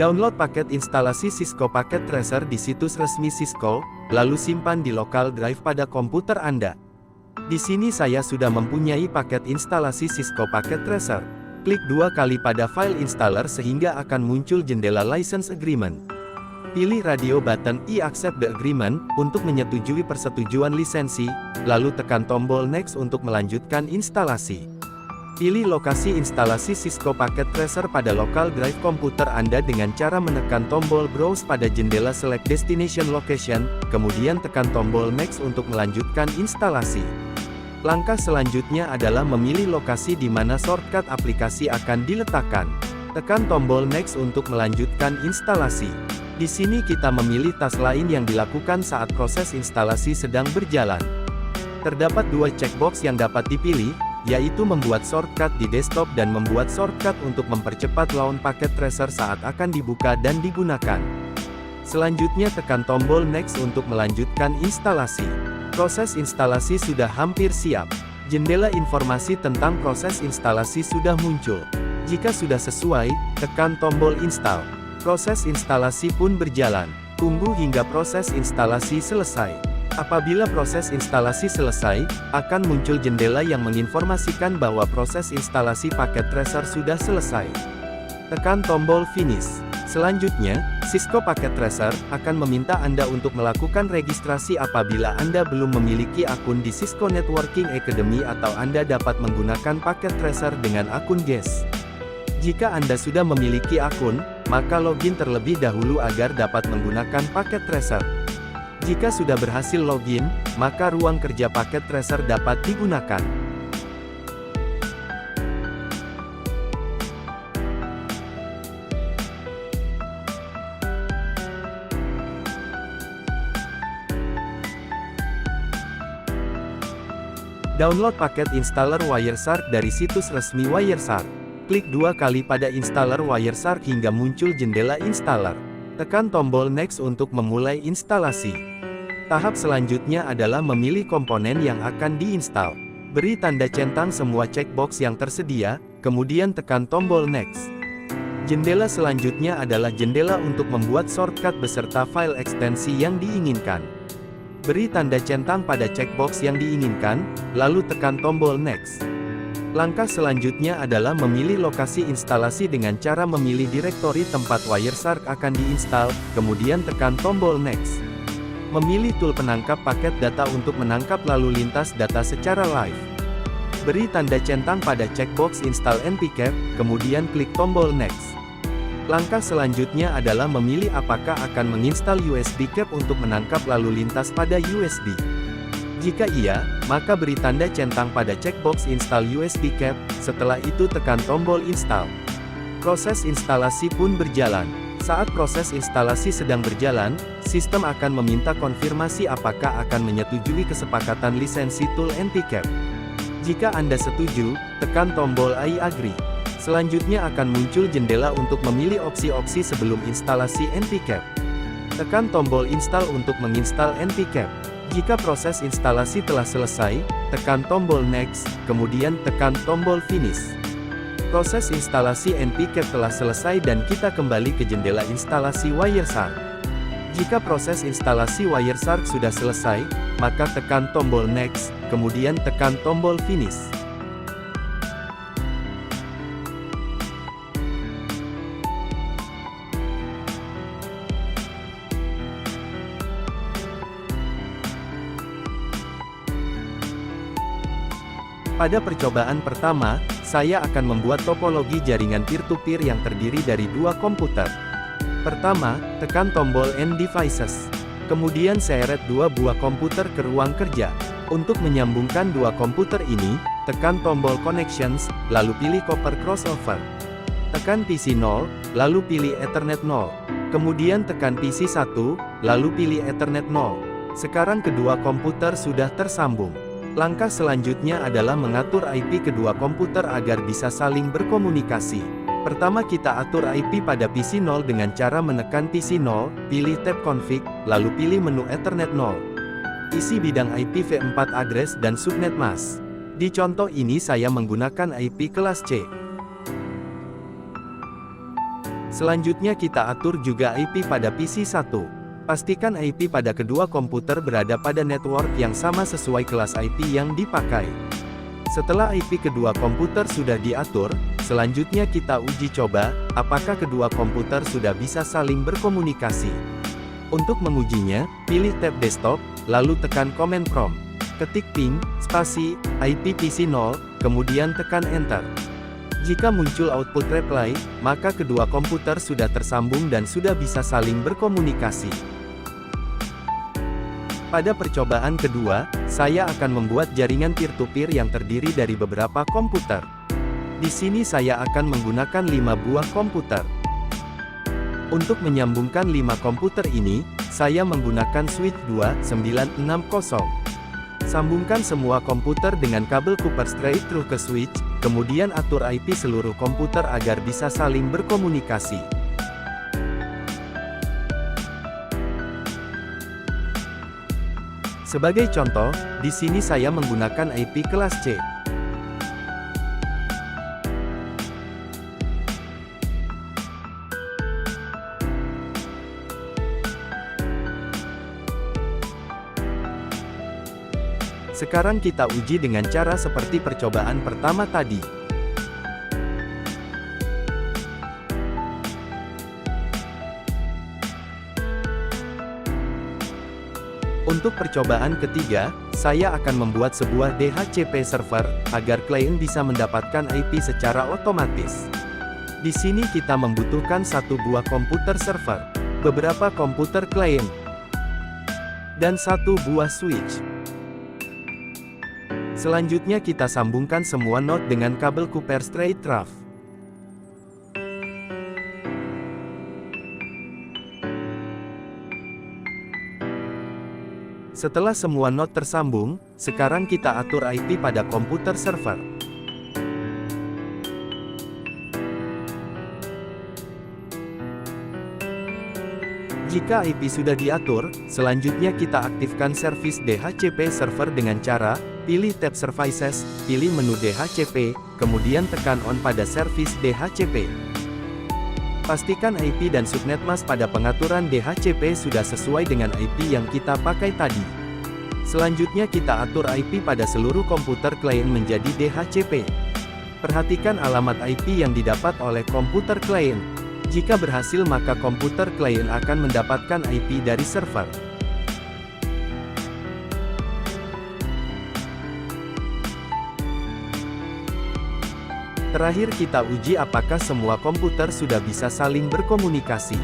Download paket instalasi Cisco Packet Tracer di situs resmi Cisco, lalu simpan di local drive pada komputer Anda. Di sini saya sudah mempunyai paket instalasi Cisco Packet Tracer. Klik 2 kali pada file installer sehingga akan muncul jendela License Agreement. Pilih radio button I accept the agreement untuk menyetujui persetujuan lisensi, lalu tekan tombol next untuk melanjutkan instalasi. Pilih lokasi instalasi Cisco Packet Tracer pada local drive komputer Anda dengan cara menekan tombol browse pada jendela select destination location, kemudian tekan tombol next untuk melanjutkan instalasi. Langkah selanjutnya adalah memilih lokasi di mana shortcut aplikasi akan diletakkan. Tekan tombol next untuk melanjutkan instalasi. Di sini kita memilih tas lain yang dilakukan saat proses instalasi sedang berjalan. Terdapat dua checkbox yang dapat dipilih, yaitu membuat shortcut di desktop dan membuat shortcut untuk mempercepat launch paket tracer saat akan dibuka dan digunakan. Selanjutnya tekan tombol next untuk melanjutkan instalasi. Proses instalasi sudah hampir siap. Jendela informasi tentang proses instalasi sudah muncul. Jika sudah sesuai, tekan tombol install. Proses instalasi pun berjalan. Tunggu hingga proses instalasi selesai. Apabila proses instalasi selesai, akan muncul jendela yang menginformasikan bahwa proses instalasi paket tracer sudah selesai. Tekan tombol finish. Selanjutnya, Cisco Packet Tracer akan meminta Anda untuk melakukan registrasi apabila Anda belum memiliki akun di Cisco Networking Academy atau Anda dapat menggunakan Packet Tracer dengan akun GES. Jika Anda sudah memiliki akun, maka login terlebih dahulu agar dapat menggunakan Packet Tracer. Jika sudah berhasil login, maka ruang kerja Packet Tracer dapat digunakan. Download paket installer Wireshark dari situs resmi Wireshark. Klik 2 kali pada installer Wireshark hingga muncul jendela installer. Tekan tombol next untuk memulai instalasi. Tahap selanjutnya adalah memilih komponen yang akan diinstal. Beri tanda centang semua checkbox yang tersedia, kemudian tekan tombol next. Jendela selanjutnya adalah jendela untuk membuat shortcut beserta file ekstensi yang diinginkan. Beri tanda centang pada checkbox yang diinginkan, lalu tekan tombol next. Langkah selanjutnya adalah memilih lokasi instalasi dengan cara memilih direktori tempat Wireshark akan diinstal, kemudian tekan tombol next. Memilih tool penangkap paket data untuk menangkap lalu lintas data secara live. Beri tanda centang pada checkbox install npcap, kemudian klik tombol next. Langkah selanjutnya adalah memilih apakah akan menginstal USB cap untuk menangkap lalu lintas pada USB. Jika iya, maka beri tanda centang pada checkbox install USB cap, setelah itu tekan tombol install. Proses instalasi pun berjalan. Saat proses instalasi sedang berjalan, sistem akan meminta konfirmasi apakah akan menyetujui kesepakatan lisensi tool npcap. Jika Anda setuju, tekan tombol I agree. Selanjutnya akan muncul jendela untuk memilih opsi-opsi sebelum instalasi npcap. Tekan tombol install untuk menginstal npcap. Jika proses instalasi telah selesai, tekan tombol next, kemudian tekan tombol finish. Proses instalasi npcap telah selesai dan kita kembali ke jendela instalasi Wireshark. Jika proses instalasi Wireshark sudah selesai, maka tekan tombol next, kemudian tekan tombol finish. Pada percobaan pertama, saya akan membuat topologi jaringan peer-to-peer yang terdiri dari dua komputer. Pertama, tekan tombol End Devices. Kemudian seret dua buah komputer ke ruang kerja. Untuk menyambungkan dua komputer ini, tekan tombol Connections, lalu pilih Copper Crossover. Tekan PC 0, lalu pilih Ethernet 0. Kemudian tekan PC 1, lalu pilih Ethernet 0. Sekarang kedua komputer sudah tersambung. Langkah selanjutnya adalah mengatur IP kedua komputer agar bisa saling berkomunikasi. Pertama kita atur IP pada PC 0 dengan cara menekan PC 0, pilih tab config, lalu pilih menu Ethernet 0. Isi bidang IP v4 address dan subnet mask. Di contoh ini saya menggunakan IP kelas C. Selanjutnya kita atur juga IP pada PC 1. Pastikan IP pada kedua komputer berada pada network yang sama sesuai kelas IP yang dipakai. Setelah IP kedua komputer sudah diatur, selanjutnya kita uji coba, apakah kedua komputer sudah bisa saling berkomunikasi. Untuk mengujinya, pilih tab desktop, lalu tekan command prompt. Ketik ping, spasi, IP PC 0, kemudian tekan enter. Jika muncul output reply, maka kedua komputer sudah tersambung dan sudah bisa saling berkomunikasi. Pada percobaan kedua, saya akan membuat jaringan peer-to-peer yang terdiri dari beberapa komputer. Di sini saya akan menggunakan 5 buah komputer. Untuk menyambungkan 5 komputer ini, saya menggunakan switch 2960. Sambungkan semua komputer dengan kabel Cooper straight through ke switch, kemudian atur IP seluruh komputer agar bisa saling berkomunikasi. Sebagai contoh, di sini saya menggunakan IP kelas C. Sekarang kita uji dengan cara seperti percobaan pertama tadi. Untuk percobaan ketiga, saya akan membuat sebuah DHCP server, agar klien bisa mendapatkan IP secara otomatis. Di sini kita membutuhkan satu buah komputer server, beberapa komputer klien, dan satu buah switch. Selanjutnya kita sambungkan semua node dengan kabel Cooper straight through. Setelah semua node tersambung, sekarang kita atur IP pada komputer server. Jika IP sudah diatur, selanjutnya kita aktifkan servis DHCP server dengan cara, pilih tab Services, pilih menu DHCP, kemudian tekan on pada servis DHCP. Pastikan IP dan subnet mask pada pengaturan DHCP sudah sesuai dengan IP yang kita pakai tadi. Selanjutnya kita atur IP pada seluruh komputer klien menjadi DHCP. Perhatikan alamat IP yang didapat oleh komputer klien. Jika berhasil maka komputer klien akan mendapatkan IP dari server. Terakhir kita uji apakah semua komputer sudah bisa saling berkomunikasi.